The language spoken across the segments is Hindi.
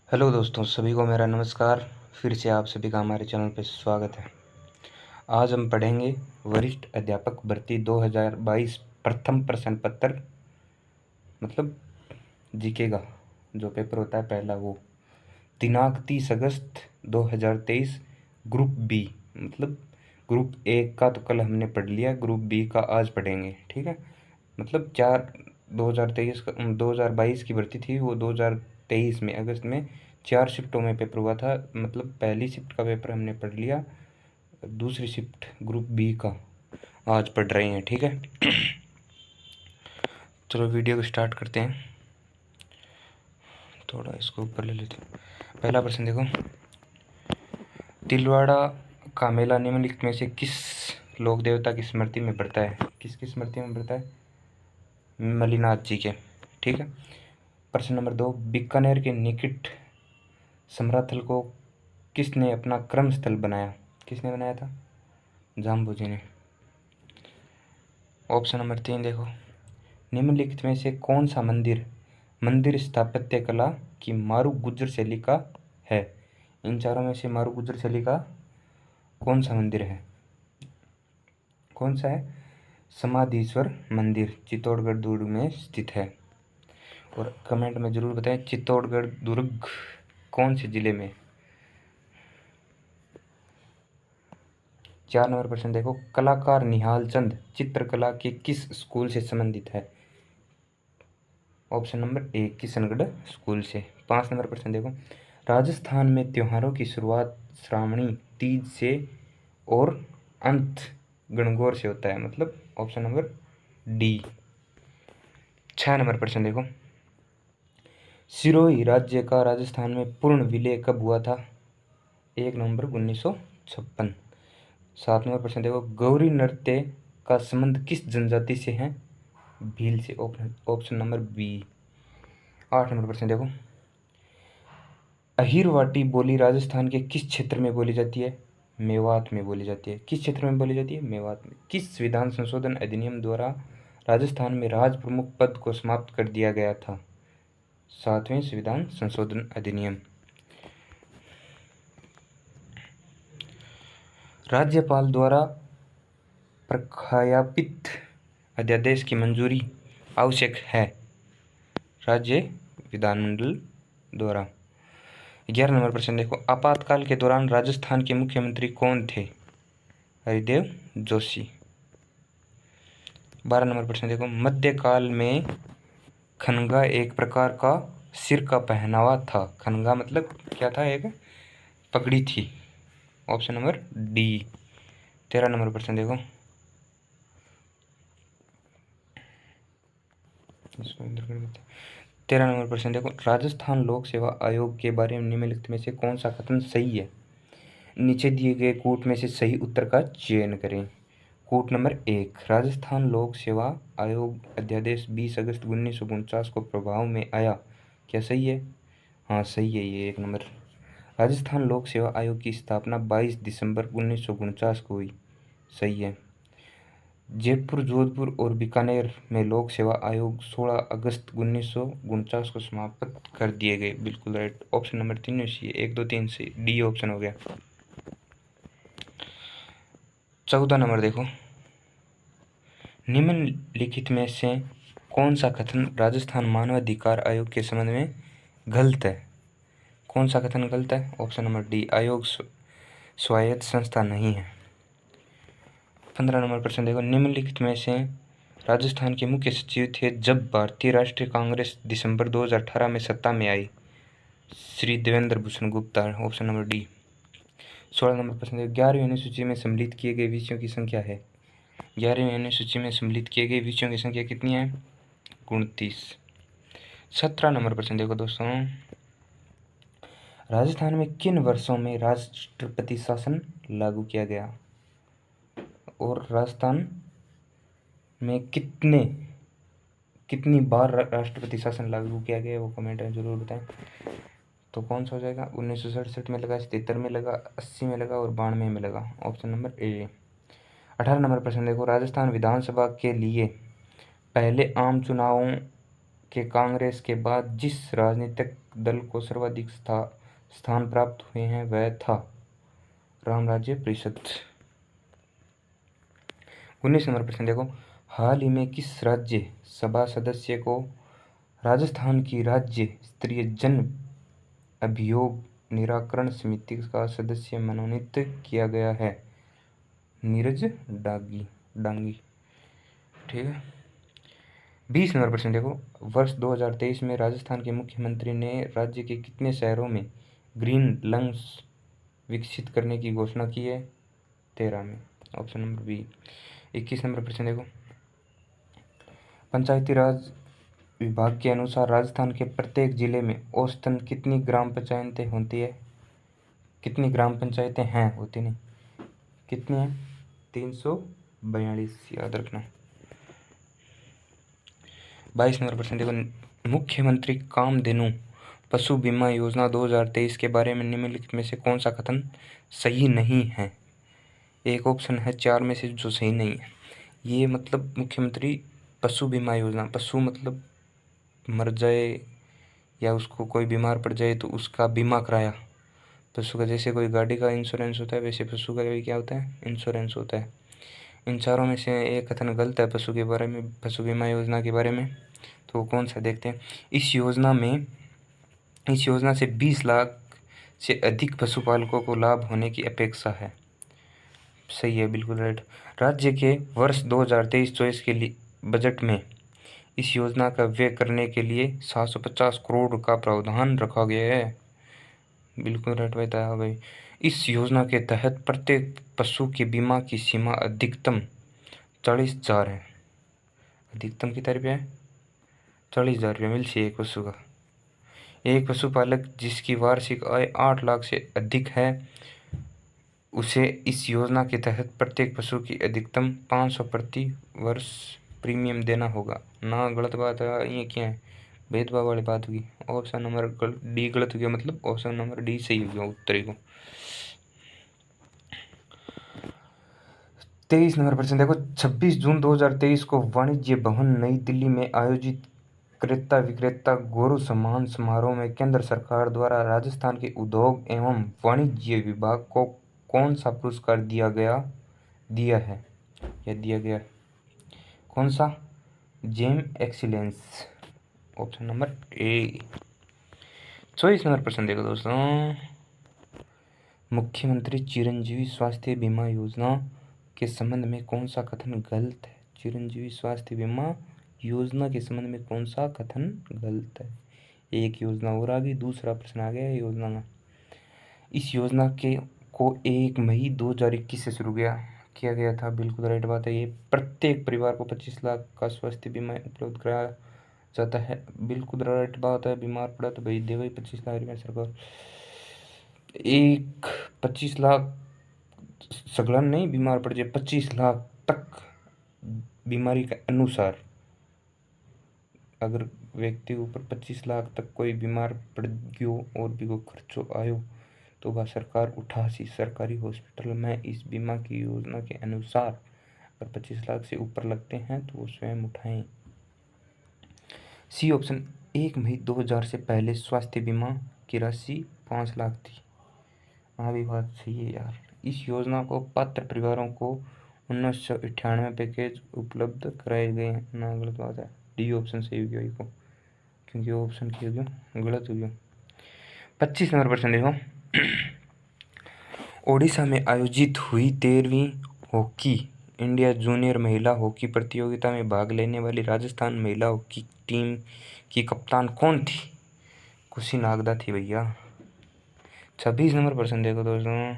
हेलो दोस्तों, सभी को मेरा नमस्कार। फिर से आप सभी का हमारे चैनल पर स्वागत है। आज हम पढ़ेंगे वरिष्ठ अध्यापक भर्ती 2022 प्रथम प्रश्न पत्र, मतलब जीके का जो पेपर होता है पहला, वो दिनांक 30 अगस्त 2023, ग्रुप बी। मतलब ग्रुप ए का तो कल हमने पढ़ लिया, ग्रुप बी का आज पढ़ेंगे, ठीक है। मतलब 2023 का 2022 की भर्ती थी, वो 2023 में अगस्त में 4 शिफ्टों में पेपर हुआ था। मतलब पहली शिफ्ट का पेपर हमने पढ़ लिया, दूसरी शिफ्ट ग्रुप बी का आज पढ़ रहे हैं, ठीक है। चलो वीडियो को स्टार्ट करते हैं। थोड़ा इसको ऊपर ले लेते हैं। पहला प्रश्न देखो, तिलवाड़ा का मेला निम्नलिखित में से किस लोक देवता की स्मृति में पड़ता है? किसकी स्मृति में पड़ता है? मलिनाथ जी के, ठीक है। प्रश्न नंबर 2, बीकानेर के निकट समराथल को किसने अपना क्रम स्थल बनाया? किसने बनाया था? जाम्बू जी ने। ऑप्शन नंबर 3 देखो, निम्नलिखित में से कौन सा मंदिर मंदिर स्थापत्य कला की मारू गुजर शैली का है? इन चारों में से मारू गुजर शैली का कौन सा मंदिर है? कौन सा है? समाधीश्वर मंदिर चित्तौड़गढ़ दुर्ग में स्थित है। और कमेंट में जरूर बताएं चित्तौड़गढ़ दुर्ग कौन से जिले में? 4 नंबर प्रश्न देखो, कलाकार निहाल चंद चित्रकला के किस स्कूल से संबंधित है? ऑप्शन नंबर ए, किशनगढ़ स्कूल से। 5 नंबर प्रश्न देखो, राजस्थान में त्योहारों की शुरुआत श्रावणी तीज से और अंत गणगौर से होता है। मतलब ऑप्शन नंबर डी। 6 नंबर प्रश्न देखो, सिरोही राज्य का राजस्थान में पूर्ण विलय कब हुआ था? 1 नवंबर 1956। 7 नंबर प्रश्न देखो, गौरी नृत्य का संबंध किस जनजाति से है? भील से। Option number B. 8 नंबर प्रश्न देखो, अहिरवाटी बोली राजस्थान के किस क्षेत्र में बोली जाती है? मेवात में बोली जाती है। किस क्षेत्र में बोली जाती है? मेवात में। किस संविधान संशोधन अधिनियम द्वारा राजस्थान में राज प्रमुख पद को समाप्त कर दिया गया था? 7वें संविधान संशोधन अधिनियम। राज्यपाल द्वारा प्रख्यापित अध्यादेश की मंजूरी आवश्यक है? राज्य विधानमंडल द्वारा। 11 नंबर प्रश्न देखो, आपातकाल के दौरान राजस्थान के मुख्यमंत्री कौन थे? हरिदेव जोशी। 12 नंबर प्रश्न देखो, मध्यकाल में खनगा एक प्रकार का सिर का पहनावा था। खनगा मतलब क्या था? एक पगड़ी थी। Option number D. 13 नंबर प्रश्न देखो, इसको इधर कर देते हैं। 13 नंबर प्रश्न देखो, राजस्थान लोक सेवा आयोग के बारे में निम्नलिखित में से कौन सा कथन सही है? नीचे दिए गए कूट में से सही उत्तर का चयन करें। कूट नंबर 1, राजस्थान लोक सेवा आयोग अध्यादेश 20 अगस्त 1949 को प्रभाव में आया। क्या सही है? हाँ सही है, ये 1 नंबर। राजस्थान लोक सेवा आयोग की स्थापना 22 दिसंबर 1949 को हुई। सही है। जयपुर, जोधपुर और बीकानेर में लोक सेवा आयोग 16 अगस्त 1949 को समाप्त कर दिए गए। बिल्कुल राइट। ऑप्शन नंबर 3 सही है। 1, 2, 3 से डी ऑप्शन हो गया। 14 नंबर देखो, निम्नलिखित में से कौन सा कथन राजस्थान मानवाधिकार आयोग के संबंध में गलत है? कौन सा कथन गलत है? ऑप्शन नंबर डी, आयोग स्वायत्त संस्था नहीं है। 15 नंबर प्रश्न देखो, निम्नलिखित में से राजस्थान के मुख्य सचिव थे जब भारतीय राष्ट्रीय कांग्रेस दिसंबर 2018 में सत्ता में आई? Shri Devendra Bhushan Gupta. Option number D. 16 नंबर प्रश्न देखो, 11वीं अनुसूची में सम्मिलित किए गए विषयों की संख्या है? 11वीं अनुसूची में सम्मिलित किए गए विषयों की संख्या कितनी है? 29। 17 नंबर प्रश्न देखो दोस्तों, राजस्थान में किन वर्षों में राष्ट्रपति शासन लागू किया गया? और राजस्थान में कितनी बार राष्ट्रपति शासन लागू किया गया, वो कमेंट में जरूर बताएं। तो कौन सा हो जाएगा? 1967 में लगा, 77 में लगा, 80 में लगा और 92 में लगा। ऑप्शन नंबर ए। 18 नंबर प्रश्न देखो, राजस्थान विधानसभा के लिए पहले आम चुनावों के कांग्रेस के बाद जिस राजनीतिक दल को सर्वाधिक स्थान प्राप्त हुए हैं वह था राम राज्य परिषद। 19 नंबर प्रश्न देखो, हाल ही में किस राज्य सभा सदस्य को राजस्थान की राज्य स्तरीय जन अभियोग निराकरण समिति का सदस्य मनोनीत किया गया है? नीरज डांगी। ठीक है। 20 नंबर प्रश्न देखो, वर्ष 2023 में राजस्थान के मुख्यमंत्री ने राज्य के कितने शहरों में ग्रीन लंग्स विकसित करने की घोषणा की है? 13 में, ऑप्शन नंबर बी। 21 नंबर प्रश्न देखो, पंचायती राज विभाग के अनुसार राजस्थान के प्रत्येक जिले में औसतन कितनी ग्राम पंचायतें होती है? कितनी ग्राम पंचायतें हैं, होती नहीं, कितनी हैं? 342, याद रखना। 22 नंबर प्रश्न देखो, मुख्यमंत्री कामधेनु पशु बीमा योजना 2023 के बारे में निम्नलिखित में से कौन सा कथन सही नहीं है? एक ऑप्शन है 4 में से जो सही नहीं है। ये मतलब मुख्यमंत्री पशु बीमा योजना, पशु मतलब मर जाए या उसको कोई बीमार पड़ जाए तो उसका बीमा कराया। पशु का जैसे कोई गाड़ी का इंश्योरेंस होता है वैसे पशु का भी क्या होता है? इंश्योरेंस होता है। इन चारों में से एक कथन गलत है पशु के बारे में, पशु बीमा योजना के बारे में। तो कौन सा देखते हैं? इस योजना से 20 लाख से अधिक पशुपालकों को लाभ होने की अपेक्षा है। सही है, बिल्कुल राइट। राज्य के वर्ष 2023-24 के लिए बजट में इस योजना का व्यय करने के लिए 750 करोड़ का प्रावधान रखा गया है। बिल्कुल राइट बताया भाई। इस योजना के तहत प्रत्येक पशु के बीमा की सीमा अधिकतम 40,000 है। अधिकतम कितना रुपया है? 40,000 रुपया मिल सी एक पशु का। एक पशुपालक जिसकी वार्षिक आय 8 लाख से अधिक है उसे इस योजना के तहत प्रत्येक पशु की अधिकतम 500 प्रति वर्ष प्रीमियम देना होगा ना। गलत बात है, ये क्या है? भेदभाव वाली बात होगी। ऑप्शन नंबर डी गलत हो गया, मतलब ऑप्शन नंबर डी सही हो गया उत्तरी को। 23 नंबर प्रश्न देखो, 26 जून 2023 को वाणिज्य भवन नई दिल्ली में आयोजित क्रेता विक्रेता गौरव सम्मान समारोह में केंद्र सरकार द्वारा राजस्थान के उद्योग एवं वाणिज्य विभाग को कौन सा पुरस्कार दिया है? कौन सा? Gem excellence, option number A. 24 number प्रश्न देखो दोस्तों, मुख्यमंत्री चिरंजीवी स्वास्थ्य बीमा योजना के संबंध में कौन सा कथन गलत है? चिरंजीवी स्वास्थ्य बीमा योजना के संबंध में कौन सा कथन गलत है? एक योजना और आ गई, दूसरा प्रश्न आ गया योजना में। इस योजना को 1 मई 2021 से शुरू किया गया था। बिल्कुल राइट बात है। ये प्रत्येक परिवार को 25 लाख का स्वास्थ्य बीमा उपलब्ध कराया जाता है। बिल्कुल राइट बात है। बीमार पड़ा तो भाई दे भाई 25 लाख रुपया सरकार। 25 लाख सगलन नहीं, बीमार पड़ जाए 25 लाख तक बीमारी के अनुसार। अगर व्यक्ति ऊपर 25 लाख तक कोई बीमार पड़ गयो और भी को खर्चो आयो तो वह सरकार उठासी सरकारी हॉस्पिटल में इस बीमा की योजना के अनुसार अगर 25 लाख से ऊपर लगते हैं तो वो स्वयं उठाएं। सी ऑप्शन, 1 मई 2000 से पहले स्वास्थ्य बीमा की राशि 5 लाख थी। हाँ भी बात सही है यार। इस योजना को पात्र परिवारों को 1998 पैकेज उपलब्ध कराए गए हैं ना। गलत बात है। डी ऑप्शन सही हो गया को, क्योंकि ऑप्शन की हो गया गलत हो गया। 25 नंबर प्रश्न देखो, ओडिशा में आयोजित हुई 13वीं हॉकी इंडिया जूनियर महिला हॉकी प्रतियोगिता में भाग लेने वाली राजस्थान महिला हॉकी टीम की कप्तान कौन थी? खुशी नागदा थी भैया। 26 नंबर प्रश्न देखो दोस्तों,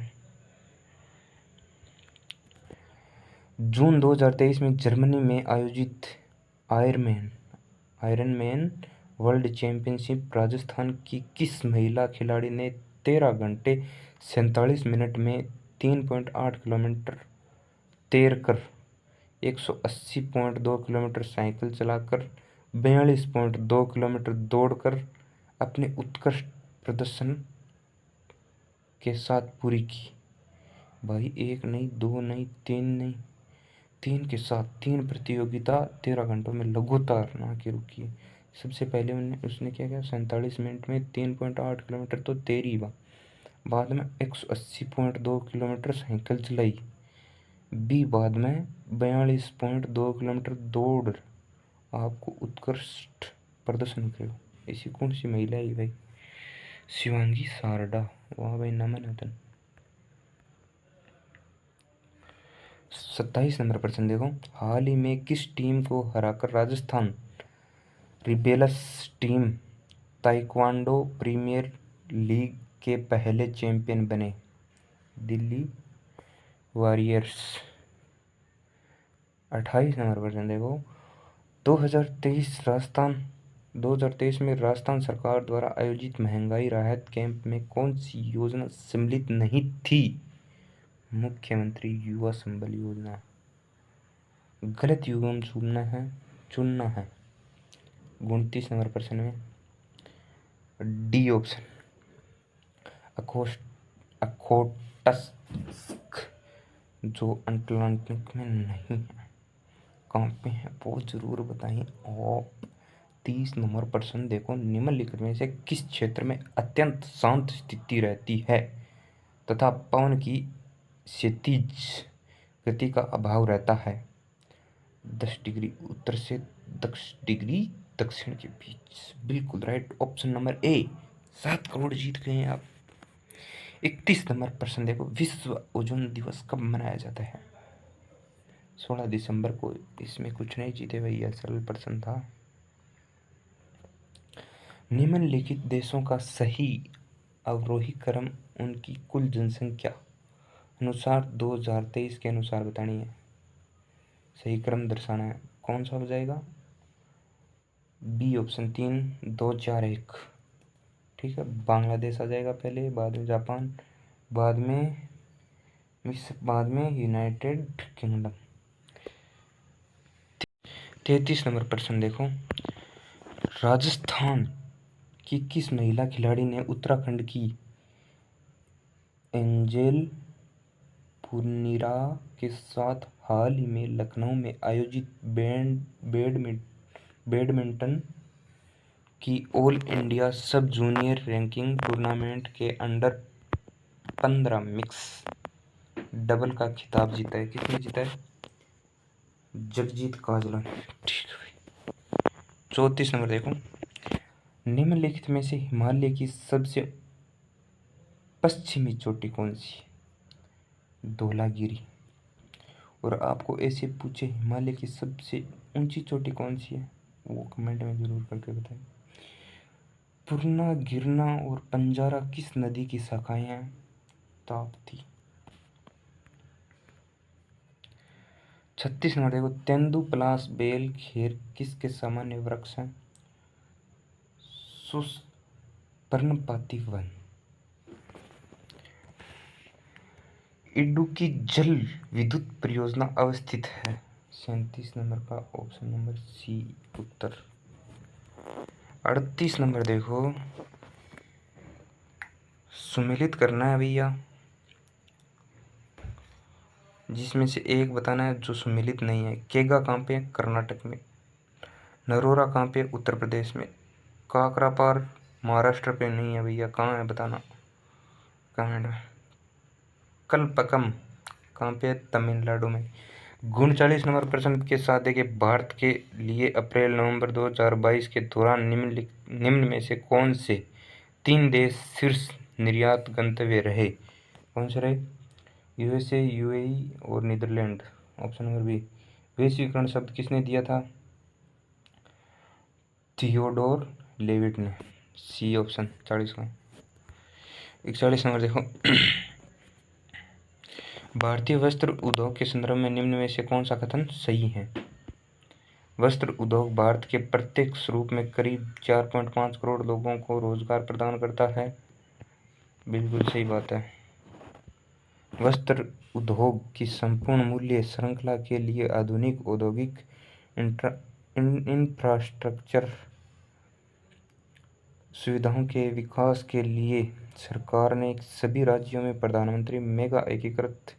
जून 2023 में जर्मनी में आयोजित आयरनमैन वर्ल्ड चैंपियनशिप राजस्थान की किस महिला खिलाड़ी ने 13 घंटे 47 मिनट में 3.8 किलोमीटर तैर कर 180.2 किलोमीटर साइकिल चलाकर 42.2 किलोमीटर दौड़कर अपने उत्कृष्ट प्रदर्शन के साथ पूरी की? भाई 1 नहीं, 2 नहीं, 3 नहीं, 3 के साथ 3 प्रतियोगिता 13 घंटों में लगातार ना के रुकी सबसे पहले उसने क्या किया, 47 मिनट में 3.8 किलोमीटर तो तैरी बाद में 180.2 किलोमीटर साइकिल चलाई, बी बाद में 42.2 किलोमीटर दौड़ आपको उत्कृष्ट प्रदर्शन करो। ऐसी कौन सी महिला है भाई? शिवांगी सारडा। वाह भाई, नमन है। 27 नंबर प्रश्न देखो, हाल ही में किस टीम को हराकर Rajasthan rebels team taekwondo premier league के पहले चैंपियन बने? दिल्ली वॉरियर्स। 28 नंबर प्रश्न देखो, 2023 में राजस्थान सरकार द्वारा आयोजित महंगाई राहत कैंप में कौन सी योजना सम्मिलित नहीं थी? मुख्यमंत्री युवा संबल योजना। गलत युगम चुनना है। 29 नंबर प्रश्न में डी ऑप्शन, अखोटस्क जो अटलांटिक में नहीं है, कहाँ पे है वो जरूर बताएं। और 30 नंबर प्रश्न देखो, निम्नलिखित में से किस क्षेत्र में अत्यंत शांत स्थिति रहती है तथा पवन की क्षितिज गति का अभाव रहता है? 10 डिग्री उत्तर से 10 डिग्री दक्षिण के बीच। बिल्कुल right option number A. 7 crore जीत गए हैं आप। 31 नंबर प्रश्न देखो, विश्व ओजोन दिवस कब मनाया जाता है? 16 दिसंबर को। इसमें कुछ नहीं जीते भैया, सरल प्रश्न था। निम्नलिखित देशों का सही अवरोही क्रम उनकी कुल जनसंख्या अनुसार 2023 के अनुसार बतानी है। सही क्रम दर्शाना है। कौन सा हो जाएगा? B option 3, 2, 4, 1। ठीक है, बांग्लादेश आ जाएगा पहले, बाद में जापान, बाद में मिस्र, बाद में यूनाइटेड किंगडम। 33 नंबर प्रश्न देखो, राजस्थान की किस महिला खिलाड़ी ने उत्तराखंड की एंजेल पुनिरा के साथ हाल ही में लखनऊ में आयोजित बैडमिंटन की ऑल इंडिया सब जूनियर रैंकिंग टूर्नामेंट के अंडर 15 मिक्स डबल का खिताब जीता है? किसने जीता है? जगजीत काजला। ठीक है। 34 नंबर देखो, निम्नलिखित में से हिमालय की सबसे पश्चिमी चोटी कौन सी? धौलागिरी। और आपको ऐसे पूछे हिमालय की सबसे ऊंची चोटी कौन सी है, वो कमेंट में जरूर करके बताएं। पूर्णा, गिरना और पंजारा किस नदी की शाखाएं हैं? ताप्ती। 36 नंबर देखो, तेंदुपलास बेल खेर किसके सामान्य वृक्ष हैं? शुष्क पर्णपाती वन। इडुक्की जल विद्युत परियोजना अवस्थित है? 37 नंबर का ऑप्शन नंबर सी उत्तर। 38 नंबर देखो, सुमेलित करना है भैया, जिसमें से एक बताना है जो सुमेलित नहीं है। केगा कहाँ पे है? कर्नाटक में। नरोरा कहाँ पे? उत्तर प्रदेश में। काकरापार महाराष्ट्र पे नहीं है भैया, कहाँ है बताना कमेंट में। कलपकम कहाँ पे है? तमिलनाडु में। 39 नंबर प्रश्न के साथ देखिए, भारत के लिए अप्रैल नवंबर 2022 के दौरान निम्न में से कौन से 3 देश शीर्ष निर्यात गंतव्य रहे? कौन से रहे? यूएसए, यूएई और नीदरलैंड। Option number B. वैश्वीकरण शब्द किसने दिया था? थियोडोर लेविट ने। सी ऑप्शन 40 का। 41 नंबर देखो, भारतीय वस्त्र उद्योग के संदर्भ में निम्न में से कौन सा कथन सही है? वस्त्र उद्योग भारत के प्रत्यक्ष रूप में करीब 4.5 करोड़ लोगों को रोजगार प्रदान करता है। बिल्कुल सही बात है। वस्त्र उद्योग की संपूर्ण मूल्य श्रृंखला के लिए आधुनिक औद्योगिक इंफ्रास्ट्रक्चर सुविधाओं के विकास के लिए सरकार ने सभी राज्यों में प्रधानमंत्री मेगा एकीकृत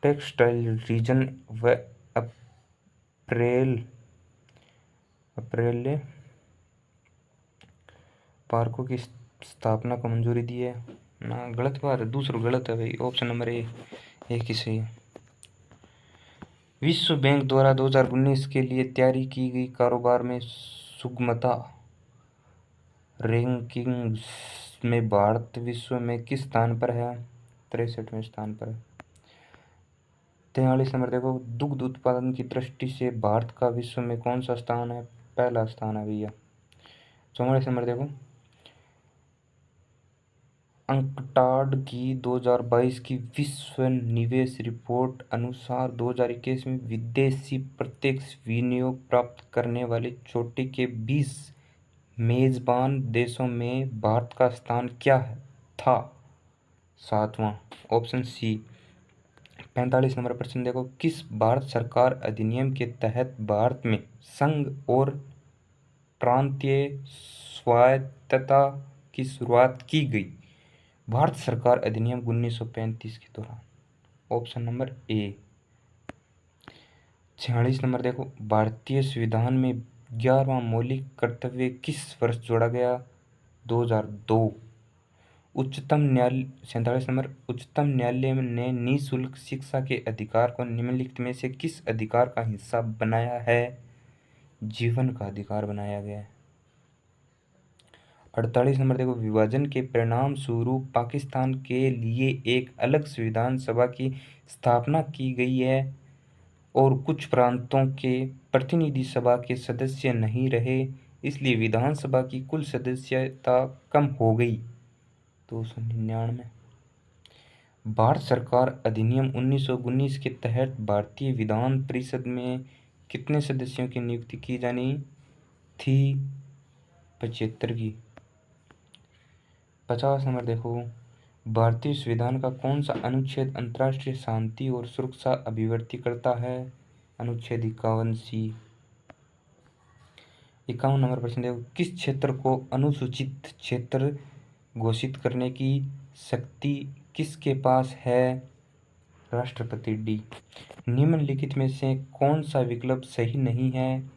टेक्सटाइल रीजन व अप्रैल पार्कों की स्थापना को मंजूरी दी है ना, गलत बात है, दूसरा गलत है भाई, ऑप्शन नंबर ए एक ही सही है। विश्व बैंक द्वारा 2019 के लिए तैयारी की गई कारोबार में सुगमता रैंकिंग्स में भारत विश्व में किस स्थान पर है? 63वें स्थान पर है। 43 नंबर देखो, दुग्ध उत्पादन की दृष्टि से भारत का विश्व में कौन सा स्थान है? पहला स्थान है भैया। 44 नंबर देखो, अंकटाड की 2022 की विश्व निवेश रिपोर्ट अनुसार 2021 में विदेशी प्रत्यक्ष विनियोग प्राप्त करने वाले चोटी के 20 मेजबान देशों में भारत का स्थान क्या था? 7वां, ऑप्शन सी। 45 नंबर प्रश्न देखो, किस भारत सरकार अधिनियम के तहत भारत में संघ और प्रांतीय स्वायत्तता की शुरुआत की गई? भारत सरकार अधिनियम 1935 के दौरान। ऑप्शन नंबर ए। 46 नंबर देखो, भारतीय संविधान में 11वां मौलिक कर्तव्य किस वर्ष जोड़ा गया? 2002। उच्चतम न्यायालय 47 नंबर, उच्चतम न्यायालय ने निःशुल्क शिक्षा के अधिकार को निम्नलिखित में से किस अधिकार का हिस्सा बनाया है? जीवन का अधिकार बनाया गया है। 48 नंबर देखो, विभाजन के परिणाम स्वरूप पाकिस्तान के लिए एक अलग संविधान सभा की स्थापना की गई है और कुछ प्रांतों के प्रतिनिधि सभा के सदस्य नहीं रहे, इसलिए विधानसभा की कुल सदस्यता कम हो गई। 299। भारत सरकार अधिनियम 1919 के तहत भारतीय विधान परिषद में कितने सदस्यों की नियुक्ति की जानी थी? 75 की। 50 नंबर देखो, भारतीय संविधान का कौन सा अनुच्छेद अंतर्राष्ट्रीय शांति और सुरक्षा अभिव्यक्ति करता है? अनुच्छेद 51 सी। 51 नंबर प्रश्न देखो, किस क्षेत्र को अनुसूचित क्षेत्र घोषित करने की शक्ति किसके पास है? राष्ट्रपति डी। निम्नलिखित में से कौन सा विकल्प सही नहीं है?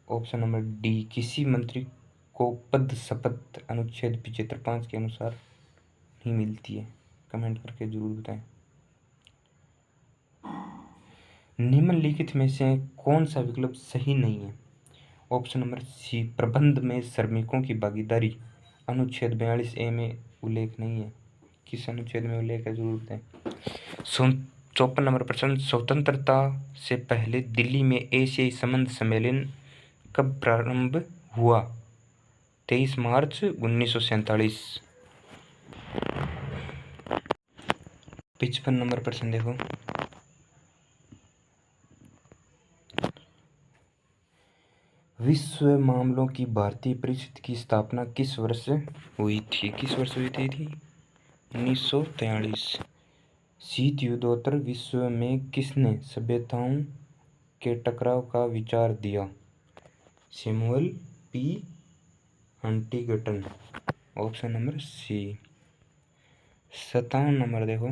ऑप्शन नंबर डी, किसी मंत्री को पद शपथ अनुच्छेद 75(5) के अनुसार नहीं मिलती है। कमेंट करके जरूर बताएं। निम्नलिखित में से कौन सा विकल्प सही नहीं है? ऑप्शन नंबर सी, प्रबंध में श्रमिकों की भागीदारी अनुच्छेद 42A में उल्लेख नहीं है। किस अनुच्छेद में उल्लेख है जरूर बताएं। 54 नंबर प्रश्न, स्वतंत्रता से पहले दिल्ली में एशियाई संबंध सम्मेलन कब प्रारंभ हुआ? 23 मार्च 1947। 55 नंबर प्रश्न देखो, विश्व मामलों की भारतीय परिषद की स्थापना किस वर्ष हुई थी? किस वर्ष हुई थी? 1943। शीत युद्धोत्तर विश्व में किसने सभ्यताओं के टकराव का विचार दिया? Samuel P Huntington. Option number C. 57 number देखो,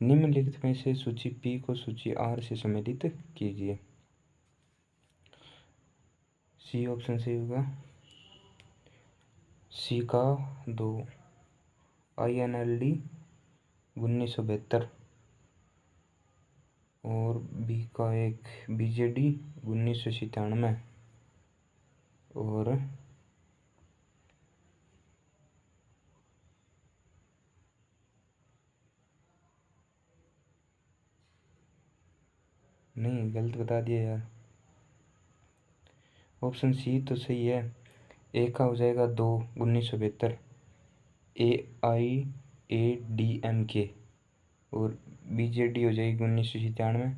निम्नलिखित में से सूची पी को सूची आर से सम्मिलित कीजिए। सी ऑप्शन सही होगा। सी का 2 INLD 1972 और बी का 1 BJD 1997 और नहीं, गलत बता दिया यार। ऑप्शन सी तो सही है। ए का हो जाएगा 2 1972 AIADMK और BJD हो जाएगी 1997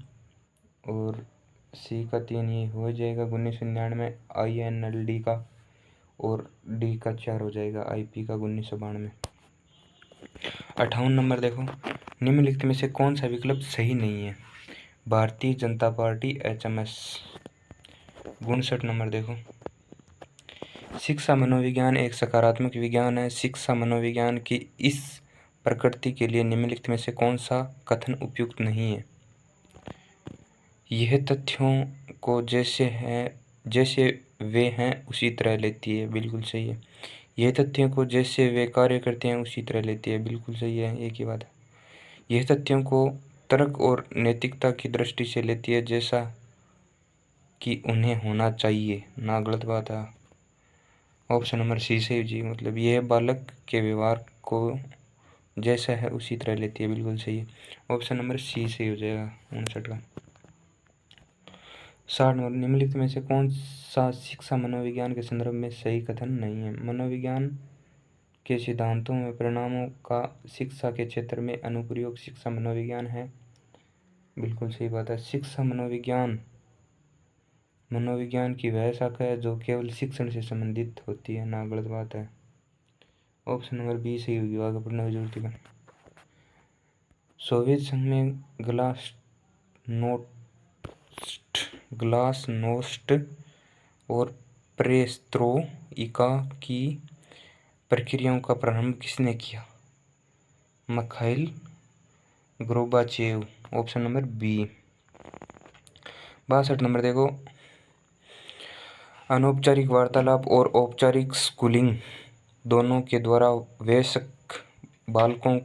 और सी का 3 ये हो जाएगा 1999 INLD का और डी का 4 हो जाएगा IP का 1992। 58 नंबर देखो, निम्नलिखित में से कौन सा विकल्प सही नहीं है? Bharatiya Janata party HMS। 59 number देखो, शिक्षा मनोविज्ञान एक सकारात्मक विज्ञान है। शिक्षा मनोविज्ञान की इस प्रकृति के लिए निम्नलिखित में से कौन सा कथन उपयुक्त नहीं है? यह तथ्यों को जैसे वे हैं उसी तरह लेती है। बिल्कुल सही है। यह तथ्यों को जैसे वे कार्य करते हैं उसी तरह लेती है। बिल्कुल सही है, एक ही बात है। यह तथ्यों को तर्क और नैतिकता की दृष्टि से लेती है, जैसा कि उन्हें होना चाहिए, ना गलत बात है। ऑप्शन नंबर सी सही जी, मतलब यह बालक के व्यवहार को जैसा है उसी तरह लेती है। बिल्कुल सही है, ऑप्शन नंबर सी सही हो जाएगा 59 का। 60 नंबर, निम्नलिखित में से कौन सा शिक्षा मनोविज्ञान के संदर्भ में सही कथन नहीं है? मनोविज्ञान के सिद्धांतों में परिणामों का शिक्षा के क्षेत्र में अनुप्रयोग शिक्षा मनोविज्ञान है। बिल्कुल सही बात है। शिक्षा मनोविज्ञान की वह शाखा है जो केवल शिक्षण से संबंधित होती है, ना गलत बात है। ऑप्शन नंबर बी सही होगी, आगे पढ़ने की जरूरत है। सोवियत संघ में ग्लासनोस्ट और पेरेस्त्रोइका की प्रक्रियाओं का प्रारंभ किसने किया? Mikhail Gorbachev, option number B. 62 number देखो, अनौपचारिक वार्तालाप और औपचारिक स्कूलिंग दोनों के द्वारा वयस्क बालकों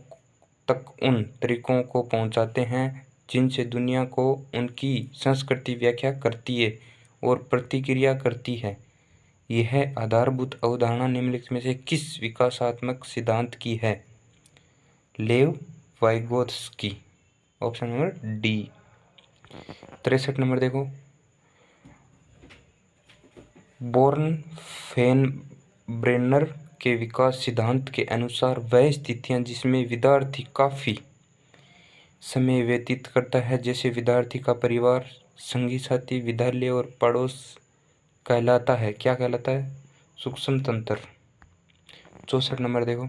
तक उन तरीकों को पहुंचाते हैं जिनसे दुनिया को उनकी संस्कृति व्याख्या करती है और प्रतिक्रिया करती है। यह आधारभूत अवधारणा निम्नलिखित में से किस विकासात्मक सिद्धांत की है? लेव Vygotsky, option number D. 63 number देखो, बोर्नफेनब्रेनर के विकास सिद्धांत के अनुसार वह स्थितियां जिसमें विद्यार्थी काफी समय व्यतीत करता है, जैसे विद्यार्थी का परिवार, संगी साथी, विद्यालय और पड़ोस, कहलाता है, क्या कहलाता है? सूक्ष्म तंत्र। 64 नंबर देखो,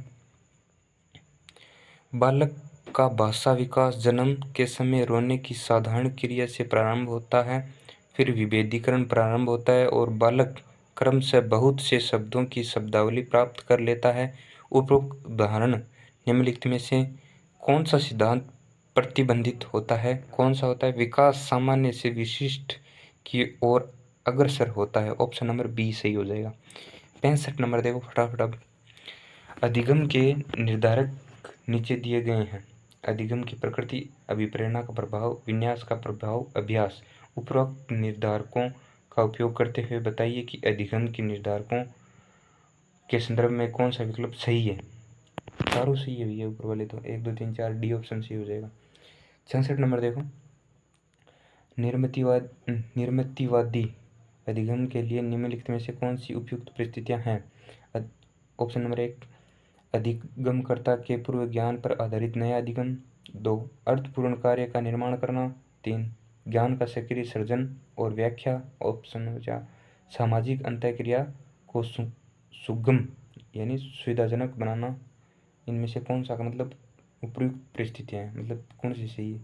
बालक का भाषा विकास जन्म के समय रोने की साधारण क्रिया से प्रारंभ होता है, फिर विभेदीकरण प्रारंभ होता है और बालक क्रमशः बहुत से शब्दों की शब्दावली प्राप्त कर लेता है। उपरोक्त उदाहरण निम्नलिखित में से कौन सा सिद्धांत प्रतिबंधित होता है? कौन सा होता है? विकास सामान्य से विशिष्ट की ओर अग्रसर होता है, ऑप्शन नंबर बी सही हो जाएगा। 65 नंबर देखो फटाफट। अब अधिगम के निर्धारक नीचे दिए गए हैं। अधिगम की प्रकृति, अभिप्रेरणा का प्रभाव, विन्यास का प्रभाव, अभ्यास। उपरोक्त निर्धारकों का उपयोग करते हुए बताइए कि अधिगम के निर्धारकों के संदर्भ में कौन सा विकल्प सही है? चारों सही है भैया, ऊपर वाले तो 1 2 3 4 डी ऑप्शन सही हो जाएगा। 66 नंबर देखो, निर्मितिवादी अधिगम के लिए निम्नलिखित में से कौन सी उपयुक्त परिस्थितियां हैं? ऑप्शन नंबर 1, अधिगमकर्ता के पूर्व ज्ञान पर आधारित नया अधिगम। 2, अर्थपूर्ण कार्य का निर्माण करना। 3, ज्ञान का सक्रिय सृजन और व्याख्या। ऑप्शन नंबर 4, सामाजिक अंतःक्रिया को सुगम यानी सुविधाजनक बनाना। इनमें से कौन सा का मतलब उपयुक्त परिस्थितियां हैं, मतलब कौन सी सही है?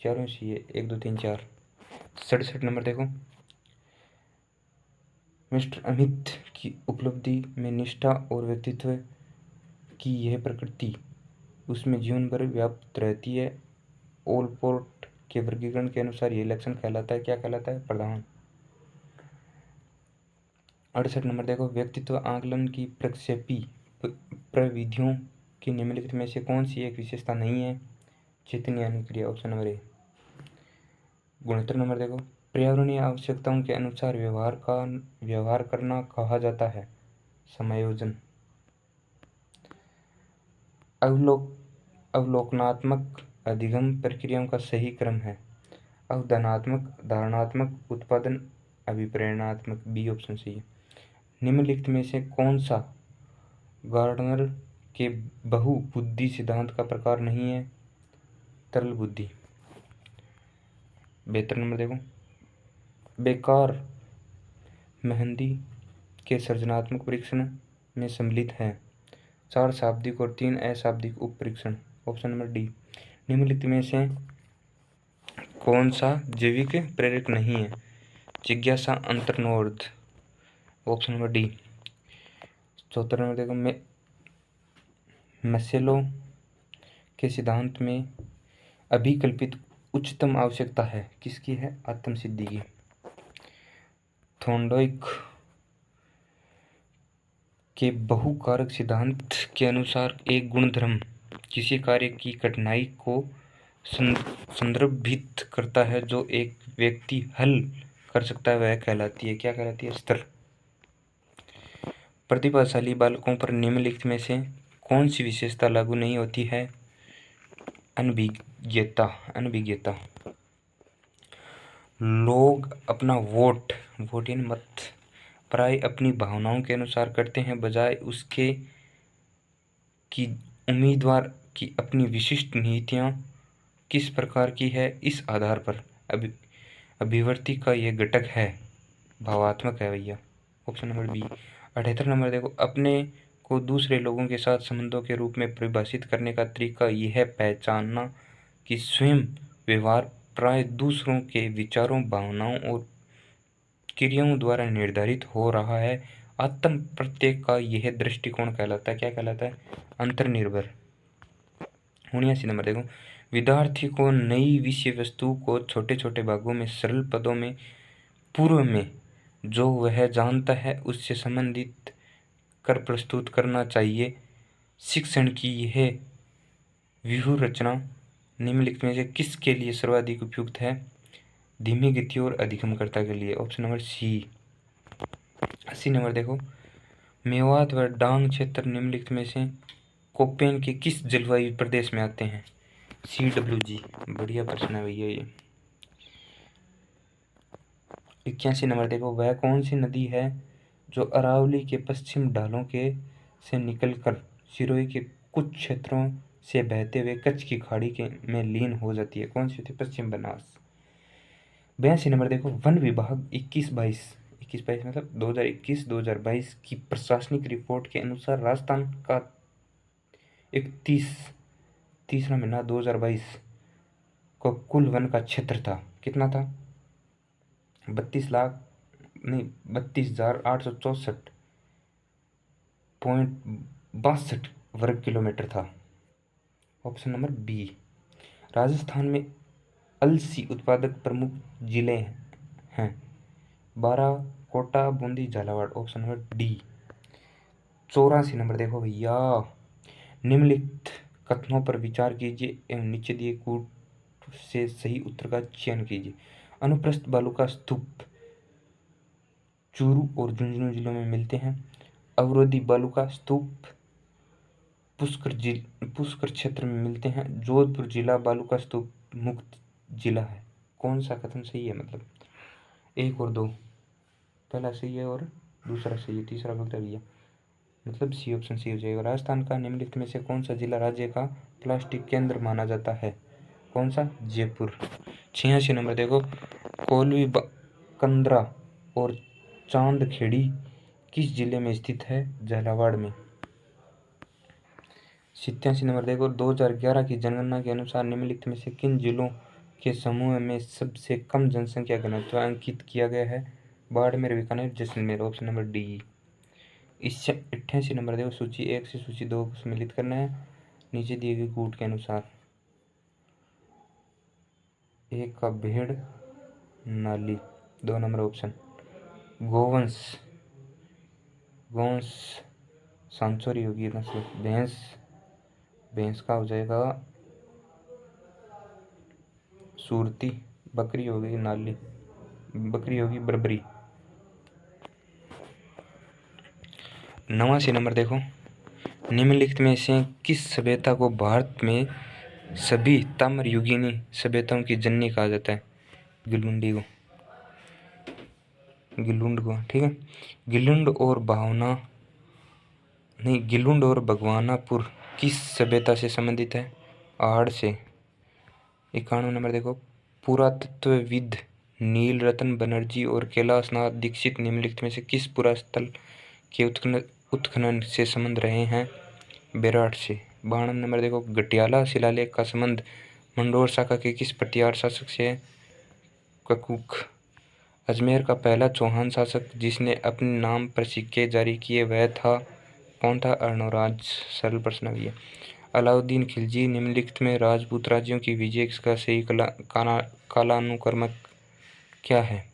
चारों सही है, 1 2 3 4। 67 नंबर देखो, मिस्टर अमित की उपलब्धि में निष्ठा और व्यक्तित्व की यह प्रकृति उसमें जीवन भर व्याप्त रहती है। ओलपोर्ट के वर्गीकरण के अनुसार यह लक्षण कहलाता है, क्या कहलाता है? प्रधान। 68 नंबर देखो, व्यक्तित्व आकलन की प्रक्षेपी प्रविधियों की निम्नलिखित में से कौन सी एक विशेषता नहीं है? चेतनी अनुक्रिया, ऑप्शन नंबर ए। 69 नंबर देखो, पर्यावरणीय आवश्यकताओं के अनुसार व्यवहार करना कहा जाता है समायोजन। अवलोकनात्मक अधिगम प्रक्रियाओं का सही क्रम है अवधारणात्मक, धारणात्मक, उत्पादन, अभिप्रेरणात्मक। बी ऑप्शन सही है। निम्नलिखित में से कौन सा गार्डनर के बहुबुद्धि सिद्धांत का प्रकार नहीं है? तरल बुद्धि। 72 नंबर देखो, बेकार मेहंदी के सृजनात्मक परीक्षण में सम्मिलित है 4 शाब्दिक और 3 अशाब्दिक उप परीक्षण। Option number D. निम्नलिखित में से कौन सा जैविक प्रेरक नहीं है? जिज्ञासा, अंतर्नोद। Option number D. 74 नंबर देखो, मैस्लो के सिद्धांत में अभिकल्पित उच्चतम आवश्यकता है किसकी है? आत्मसिद्धि की। थोर्नडाइक के बहुकारक सिद्धांत के अनुसार एक गुणधर्म किसी कार्य की कठिनाई को संदर्भित करता है जो एक व्यक्ति हल कर सकता है, वह कहलाती है, क्या कहलाती है? स्तर। प्रतिभाशाली बालकों पर निम्नलिखित में से कौन सी विशेषता लागू नहीं होती है? अनभिज्ञता। लोग अपना वोट यानी मत प्राय अपनी भावनाओं के अनुसार करते हैं, बजाय उसके कि उम्मीदवार की अपनी विशिष्ट नीतियां किस प्रकार की है, इस आधार पर अभिव्यक्ति का यह घटक है, भावात्मक है भैया। Option number B. 78 नंबर देखो, अपने को दूसरे लोगों के साथ संबंधों के रूप में परिभाषित करने का तरीका यह पहचानना कि स्वयं व्यवहार प्राय दूसरों के विचारों, भावनाओं और क्रियाओं द्वारा निर्धारित हो रहा है। आत्म प्रत्यय का यह दृष्टिकोण कहलाता है, क्या कहलाता है? अंतर्निर्भर। 79 नंबर देखो, विद्यार्थी को नई विषय वस्तु को छोटे छोटे भागों में सरल पदों में पूर्व में जो वह जानता है उससे संबंधित कर प्रस्तुत करना चाहिए। शिक्षण की यह व्यूह रचना निम्नलिखित में से किसके लिए सर्वाधिक उपयुक्त है? धीमी गति और अधिगमकर्ता के लिए। ऑप्शन नंबर सी। 80 नंबर देखो, मेवात व डांग क्षेत्र निम्नलिखित में से कोपेन के किस जलवायु प्रदेश में आते हैं? CWG। बढ़िया प्रश्न है भैया ये। 81 नंबर देखो, वह कौन सी नदी है जो अरावली के पश्चिम ढालों के से निकलकर सिरोही के कुछ क्षेत्रों से बहते हुए कच्छ की खाड़ी के में लीन हो जाती है? कौन सी होती है? पश्चिम बनास। 82 नंबर देखो, वन विभाग 21-22 मतलब 2021-2022 की प्रशासनिक रिपोर्ट के अनुसार राजस्थान का 31 महीना 2022 को कुल वन का क्षेत्र था, कितना था? 32,864.62 वर्ग किलोमीटर था। Option number B. राजस्थान में अलसी उत्पादक प्रमुख जिले हैं 12, Kota, Bundi, Jhalawar. Option number D. 84 number देखो भैया, निम्नलिखित कथनों पर विचार कीजिए एवं नीचे दिए कूट से सही उत्तर का चयन कीजिए। अनुप्रस्थ बालू का स्तूप चूरू और झुंझुनू जिलों में मिलते हैं। अवरोधी बालू का स्तूप पुष्कर क्षेत्र में मिलते हैं। जोधपुर जिला बालू का स्तूप मुक्त जिला है। कौन सा कथन सही है? मतलब 1 और 2, पहला सही है और दूसरा सही है, तीसरा गलत है भैया, मतलब सी ऑप्शन सही हो जाएगा। राजस्थान का निम्नलिखित में से कौन सा जिला राज्य का प्लास्टिक केंद्र माना जाता है? कौन सा? जयपुर। 86 नंबर देखो, कोलवी कंदरा और चांदखेड़ी किस जिले में स्थित है? झालावाड़ में। 87 नंबर देखो, 2011 की जनगणना के अनुसार निम्नलिखित में से किन जिलों के समूह में सबसे कम जनसंख्या घनत्व अंकित किया गया है? Barmer, Bikaner, Jaisalmer. Option number D. 88 number देखो, सूची 1 से सूची 2 को सम्मिलित करना है नीचे दिए गए कूट के अनुसार। 1 का भेड़ नाली, 2 नंबर ऑप्शन। गोवंश सांचोरी होगी नस्ल। भैंस का हो जाएगा सूरती। बकरी होगी नाली, बकरी होगी बर्बरी। 89 नंबर देखो, निम्नलिखित में से किस सभ्यता को भारत में सभी ताम्रयुगीनी सभ्यताओं की जननी कहा जाता है? गिलुंड को, ठीक है। गिलुंड और भगवानापुर किस सभ्यता से संबंधित है? आहड़ से। 91 नंबर देखो, पुरातत्वविद नीलरतन बनर्जी और कैलाशनाथ दीक्षित निम्नलिखित में से किस पुरास्थल के उत्खनन से संबंध रहे हैं? बेराट से। 92 नंबर देखो, गटियाला शिलालेख का संबंध मंडोर शाखा के किस प्रतिहार शासक से है? ककुक। अजमेर का पहला चौहान शासक जिसने अपने नाम पर सिक्के जारी किए वह था? कौन था? अर्णोराज। सरल प्रश्न भी है। अलाउद्दीन खिलजी निम्नलिखित में राजपूत राज्यों की विजय का सही कालानुक्रम क्या है?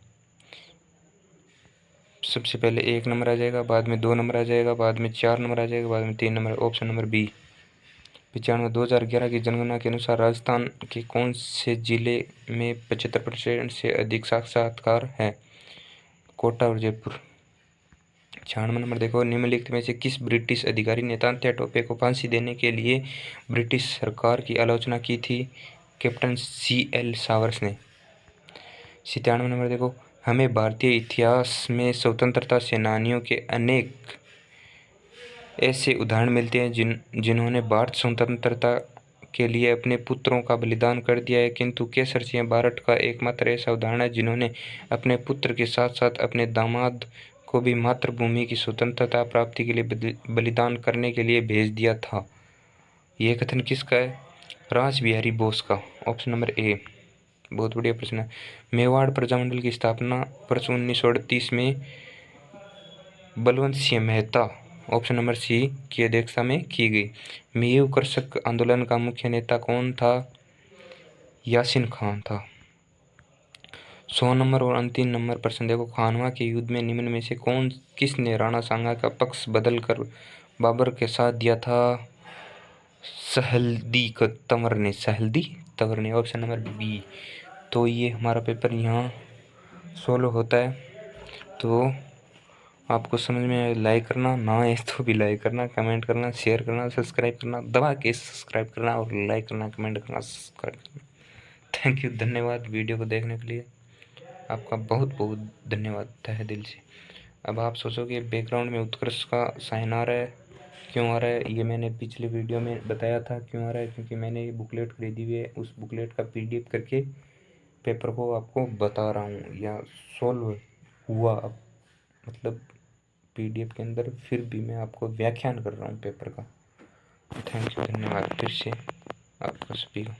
सबसे पहले 1 नंबर आ जाएगा, बाद में 2 नंबर आ जाएगा, बाद में 4 नंबर आ जाएगा, बाद में 3 नंबर। Option number B 95। 2011 की जनगणना के अनुसार राजस्थान के कौन से जिले में 75% से अधिक साक्षरता है? कोटा और जयपुर। 96 नंबर देखो, निम्नलिखित में से किस ब्रिटिश अधिकारी ने तात्या टोपे को फांसी देने के लिए ब्रिटिश सरकार की आलोचना की थी? कैप्टन CL सावर्स ने। 97 नंबर देखो, हमें भारतीय इतिहास में स्वतंत्रता सेनानियों के अनेक ऐसे उदाहरण मिलते हैं जिन्होंने भारत स्वतंत्रता के लिए अपने पुत्रों का बलिदान कर दिया है, किंतु केसर सिंह भारत का एकमात्र ऐसा उदाहरण है जिन्होंने अपने पुत्र के साथ साथ अपने दामाद को भी मातृभूमि की स्वतंत्रता प्राप्ति के लिए बलिदान करने के लिए भेज दिया था। यह कथन किसका है? रासबिहारी बोस का। ऑप्शन नंबर ए। बहुत बढ़िया प्रश्न है। मेवाड़ प्रजामंडल की स्थापना वर्ष 1938 में Balwant Singh Mehta, option number C, की अध्यक्षता में की गई। मेवाड़ कृषक आंदोलन का मुख्य नेता कौन था? यासीन खान था। 100 नंबर और अंतिम नंबर प्रश्न देखो, खानवा के युद्ध में निम्न में से किसने राणा सांगा का पक्ष बदलकर बाबर के साथ दिया था? सहलदी तंवर ने। Option number B. तो ये हमारा पेपर यहाँ सोल्व होता है। तो आपको समझ में आए लाइक करना, ना आए तो भी लाइक करना, कमेंट करना, शेयर करना, सब्सक्राइब करना, दबा के सब्सक्राइब करना और लाइक करना, कमेंट करना, सब्सक्राइब करना। थैंक यू, धन्यवाद वीडियो को देखने के लिए। आपका बहुत बहुत धन्यवाद तहे दिल से। अब आप सोचोगे बैकग्राउंड में उत्कर्ष का साइन आ रहा है, क्यों आ रहा है? ये मैंने पिछले वीडियो में बताया था क्यों आ रहा है, क्योंकि मैंने ये बुकलेट खरीदी हुई है। उस बुकलेट का PDF करके पेपर को आपको बता रहा हूँ या सोल्व हुआ, मतलब PDF के अंदर फिर भी मैं आपको व्याख्यान कर रहा हूँ पेपर का। थैंक यू, धन्यवाद फिर से आपका सभी का।